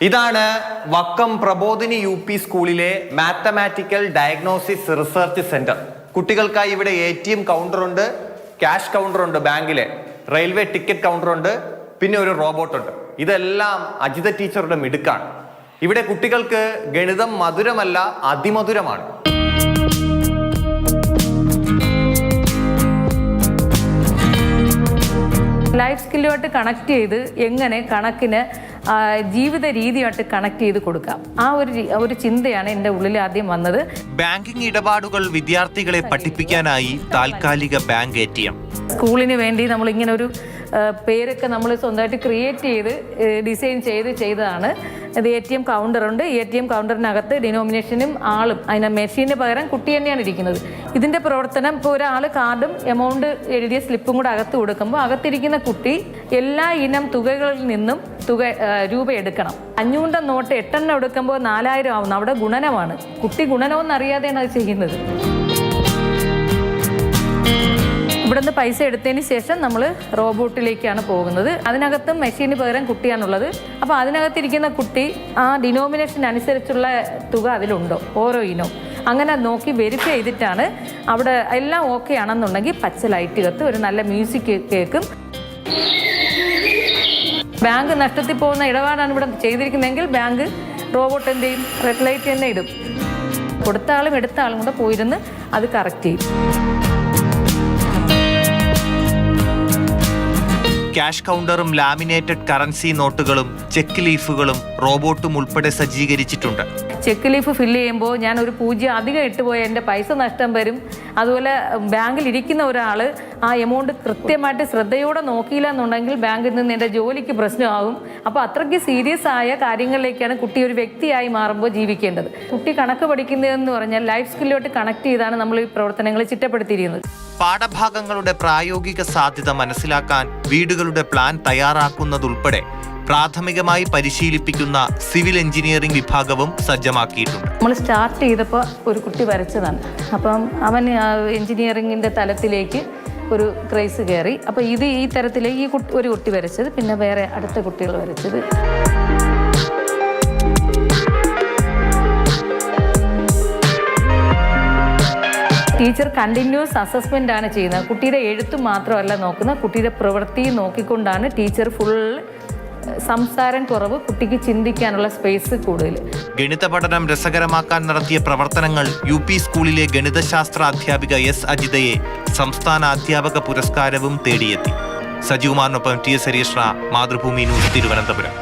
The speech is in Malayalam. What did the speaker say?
ഇതാണ് വക്കം പ്രബോധിനി UP സ്കൂളിലെ മാത്തമാറ്റിക്കൽ ഡയഗ്നോസിസ് റിസർച്ച് സെന്റർ. കുട്ടികൾക്കായി ഇവിടെ ATM കൗണ്ടർ ഉണ്ട്, ക്യാഷ് കൗണ്ടർ ഉണ്ട്, ബാങ്കിലെ റെയിൽവേ ടിക്കറ്റ് കൗണ്ടർ ഉണ്ട്, പിന്നെ ഒരു റോബോട്ട് ഉണ്ട്. ഇതെല്ലാം അജിത ടീച്ചറുടെ മിടുക്കാണ്. ഇവിടെ കുട്ടികൾക്ക് ഗണിതം മധുരമല്ല, അതിമധുരമാണ്. ലൈഫ് സ്കില്ലുമായിട്ട് കണക്ട് ചെയ്ത് എങ്ങനെ കണക്കിന് ജീവിത രീതിയായിട്ട് കണക്ട് ചെയ്ത് കൊടുക്കാം, ആ ഒരു ചിന്തയാണ് എൻ്റെ ഉള്ളിൽ ആദ്യം വന്നത്. ബാങ്കിംഗ് ഇടപാടുകൾ വിദ്യാർത്ഥികളെ പഠിപ്പിക്കാനായി താൽക്കാലിക ബാങ്ക് ATM. സ്കൂളിന് വേണ്ടി നമ്മൾ ഇങ്ങനെ ഒരു പേരൊക്കെ നമ്മൾ സ്വന്തമായിട്ട് ക്രിയേറ്റ് ചെയ്ത് ഡിസൈൻ ചെയ്തതാണ്. ഇത് ATM കൗണ്ടറുണ്ട്. ATM കൗണ്ടറിനകത്ത് ഡിനോമിനേഷനും ആളും, അതിന് മെഷീന് പകരം കുട്ടി തന്നെയാണ് ഇരിക്കുന്നത്. ഇതിൻ്റെ പ്രവർത്തനം ഇപ്പോൾ ഒരാൾ കാർഡും എമൗണ്ട് എഴുതിയ സ്ലിപ്പും കൂടെ അകത്ത് കൊടുക്കുമ്പോൾ അകത്തിരിക്കുന്ന കുട്ടി എല്ലാ ഇനം തുകകളിൽ നിന്നും രൂപ എടുക്കണം. 500 നോട്ട് 8 എടുക്കുമ്പോൾ 4000 ആവുന്നു. അവിടെ ഗുണനമാണ്. കുട്ടി ഗുണനമെന്ന് അറിയാതെയാണ് അത് ചെയ്യുന്നത്. ഇവിടുന്ന് പൈസ എടുത്തതിന് ശേഷം നമ്മൾ റോബോട്ടിലേക്കാണ് പോകുന്നത്. അതിനകത്തും മെഷീന് പകരം കുട്ടിയാണുള്ളത്. അപ്പോൾ അതിനകത്തിരിക്കുന്ന കുട്ടി ആ ഡിനോമിനേഷൻ അനുസരിച്ചുള്ള തുക അതിലുണ്ടോ, ഓരോ ഇനവും അങ്ങനെ നോക്കി വെരിഫൈ ചെയ്തിട്ടാണ്. അവിടെ എല്ലാം ഓക്കെ ആണെന്നുണ്ടെങ്കിൽ പച്ച ലൈറ്റ് കത്ത് ഒരു നല്ല മ്യൂസിക് കേൾക്കും. ബാങ്ക് നഷ്ടത്തിൽ പോകുന്ന ഇടപാടാണ് ഇവിടെ ചെയ്തിരിക്കുന്നതെങ്കിൽ ബാങ്ക് റോബോട്ട് എന്ത് ചെയ്യും, റെഡ് ലൈറ്റ് തന്നെ ഇടും. കൊടുത്ത ആളും എടുത്ത ആളും കൂടെ പോയിരുന്ന് അത് കറക്റ്റ് ചെയ്യും. ക്യാഷ് കൗണ്ടറും ലാമിനേറ്റഡ് കറൻസി നോട്ടുകളും ചെക്ക് ലീഫുകളും റോബോട്ടും ഉൾപ്പെടെ സജ്ജീകരിച്ചിട്ടുണ്ട്. ചെക്ക് ലീഫ് ഫില്ല് ചെയ്യുമ്പോൾ ഞാൻ ഒരു 0 അധികം ഇട്ടുപോയാൽ എൻ്റെ പൈസ നഷ്ടം വരും. അതുപോലെ ബാങ്കിൽ ഇരിക്കുന്ന ഒരാൾ ആ എമൗണ്ട് കൃത്യമായിട്ട് ശ്രദ്ധയോടെ നോക്കിയില്ല എന്നുണ്ടെങ്കിൽ ബാങ്കിൽ നിന്ന് എൻ്റെ ജോലിക്ക് പ്രശ്നമാകും. അപ്പോൾ അത്രയ്ക്ക് സീരിയസ് ആയ കാര്യങ്ങളിലേക്കാണ് കുട്ടി ഒരു വ്യക്തിയായി മാറുമ്പോൾ ജീവിക്കേണ്ടത്. കുട്ടി കണക്ക് പഠിക്കുന്നതെന്ന് പറഞ്ഞാൽ ലൈഫ് സ്കില്ലോട്ട് കണക്ട് ചെയ്താണ് നമ്മൾ ഈ പ്രവർത്തനങ്ങൾ ചിട്ടപ്പെടുത്തിയിരിക്കുന്നത്. പാഠഭാഗങ്ങളുടെ പ്രായോഗിക സാധ്യത മനസ്സിലാക്കാൻ വീടുകളുടെ പ്ലാൻ തയ്യാറാക്കുന്നതുൾപ്പെടെ പ്രാഥമികമായി പരിശീലിപ്പിക്കുന്ന സിവിൽ എഞ്ചിനീയറിംഗ് വിഭാഗവും സജ്ജമാക്കിയിട്ടുണ്ട്. നമ്മൾ സ്റ്റാർട്ട് ചെയ്തപ്പോൾ ഒരു കുട്ടി വരച്ചതാണ്. അപ്പം അവൻ എഞ്ചിനീയറിംഗിൻ്റെ തലത്തിലേക്ക് ഒരു ക്രൈസ് കയറി. അപ്പോൾ ഈ തരത്തിലേക്ക് ഒരു കുട്ടി വരച്ചത്, പിന്നെ വേറെ അടുത്ത കുട്ടികൾ വരച്ചത്. ടീച്ചർ കണ്ടിന്യൂസ് അസസ്മെൻ്റ് ആണ് ചെയ്യുന്നത്. കുട്ടിയുടെ എഴുത്ത് മാത്രമല്ല നോക്കുന്നത്, കുട്ടിയുടെ പ്രവൃത്തിയും നോക്കിക്കൊണ്ടാണ് ടീച്ചർ. ഫുൾ സംസാരം കുറവ്, കുട്ടിക്ക് ചിന്തിക്കാനുള്ള സ്പേസ് കൂടുതൽ. ഗണിത പഠനം രസകരമാക്കാൻ നടത്തിയ പ്രവർത്തനങ്ങൾ UP സ്കൂളിലെ ഗണിതശാസ്ത്ര അധ്യാപിക S അജിതയെ സംസ്ഥാന അധ്യാപക പുരസ്കാരവും തേടിയെത്തി. സജികുമാറിനൊപ്പം TS ഹരീഷ്, മാതൃഭൂമി ന്യൂസ്, തിരുവനന്തപുരം.